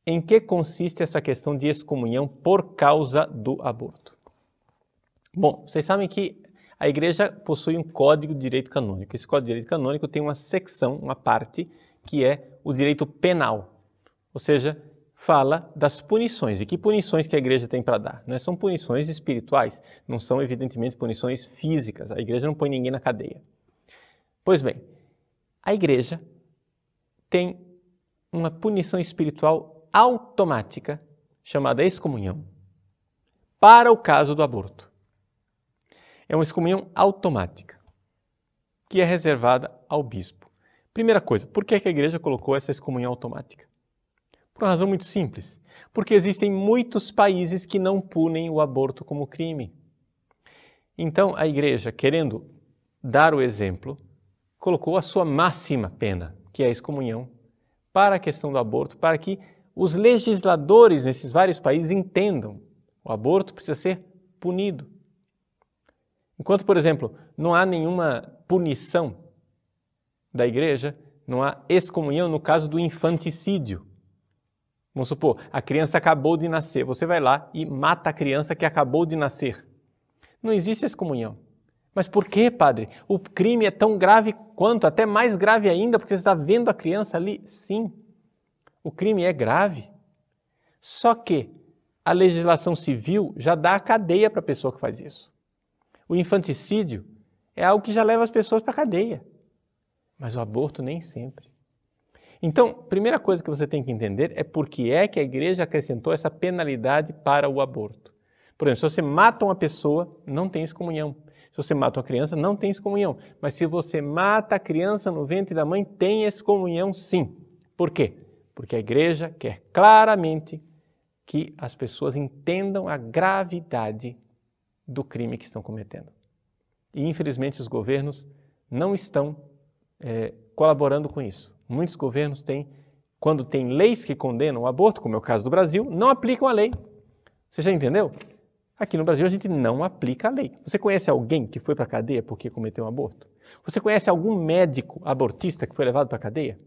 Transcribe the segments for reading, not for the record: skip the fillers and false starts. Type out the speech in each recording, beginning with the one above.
em que consiste essa questão de excomunhão por causa do aborto? Bom, vocês sabem que a Igreja possui um código de direito canônico. Esse código de direito canônico tem uma secção, uma parte, que é o direito penal. Ou seja, fala das punições. E que punições que a Igreja tem para dar? Não são punições espirituais, não são evidentemente punições físicas. A Igreja não põe ninguém na cadeia. Pois bem, a Igreja tem uma punição espiritual automática, chamada excomunhão, para o caso do aborto. É uma excomunhão automática, que é reservada ao bispo. Primeira coisa, por que a Igreja colocou essa excomunhão automática? Por uma razão muito simples. Porque existem muitos países que não punem o aborto como crime. Então, a Igreja, querendo dar o exemplo, colocou a sua máxima pena, que é a excomunhão, para a questão do aborto, para que os legisladores nesses vários países entendam o aborto precisa ser punido. Enquanto, por exemplo, não há nenhuma punição da Igreja, não há excomunhão no caso do infanticídio. Vamos supor, a criança acabou de nascer, você vai lá e mata a criança que acabou de nascer. Não existe excomunhão. Mas por que, padre? O crime é tão grave quanto, até mais grave ainda, porque você está vendo a criança ali? Sim, o crime é grave. Só que a legislação civil já dá a cadeia para a pessoa que faz isso. O infanticídio é algo que já leva as pessoas para a cadeia. Mas o aborto nem sempre. Então, primeira coisa que você tem que entender é por que é que a Igreja acrescentou essa penalidade para o aborto. Por exemplo, se você mata uma pessoa, não tem excomunhão. Se você mata uma criança, não tem excomunhão. Mas se você mata a criança no ventre da mãe, tem excomunhão sim. Por quê? Porque a Igreja quer claramente que as pessoas entendam a gravidade do crime que estão cometendo. E, infelizmente, os governos não estão colaborando com isso. Muitos governos têm, quando tem leis que condenam o aborto, como é o caso do Brasil, não aplicam a lei. Você já entendeu? Aqui no Brasil a gente não aplica a lei. Você conhece alguém que foi para a cadeia porque cometeu um aborto? Você conhece algum médico abortista que foi levado para a cadeia?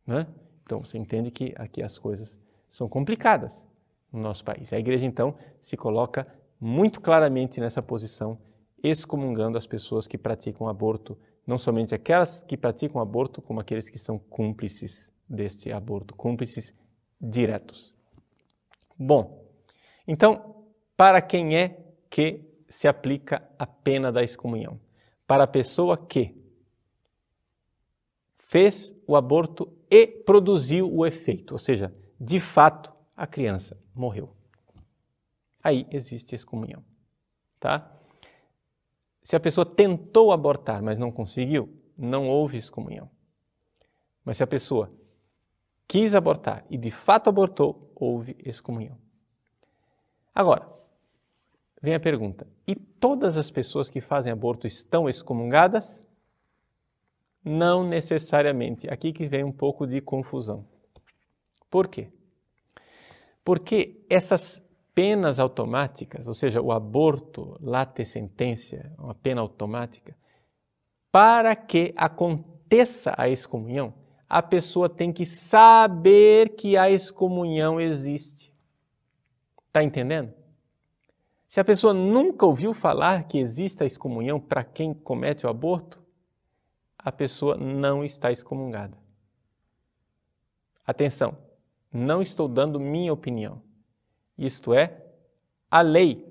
Né? Então você entende que aqui as coisas são complicadas no nosso país. A Igreja então se coloca muito claramente nessa posição, excomungando as pessoas que praticam aborto, não somente aquelas que praticam aborto, como aqueles que são cúmplices deste aborto, cúmplices diretos. Bom, então, para quem é que se aplica a pena da excomunhão? Para a pessoa que fez o aborto e produziu o efeito, ou seja, de fato, a criança morreu. Aí existe excomunhão, tá? Se a pessoa tentou abortar, mas não conseguiu, não houve excomunhão. Mas se a pessoa quis abortar e de fato abortou, houve excomunhão. Agora, vem a pergunta, e todas as pessoas que fazem aborto estão excomungadas? Não necessariamente. Aqui que vem um pouco de confusão. Por quê? Porque essas penas automáticas, ou seja, o aborto late sententia, uma pena automática, para que aconteça a excomunhão, a pessoa tem que saber que a excomunhão existe. Está entendendo? Se a pessoa nunca ouviu falar que existe a excomunhão para quem comete o aborto, a pessoa não está excomungada. Atenção, não estou dando minha opinião. Isto é, a lei.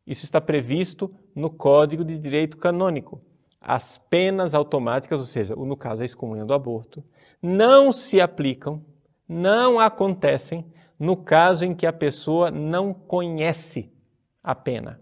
Isso está previsto no Código de Direito Canônico. As penas automáticas, ou seja, no caso a excomunhão do aborto, não se aplicam, não acontecem no caso em que a pessoa não conhece a pena.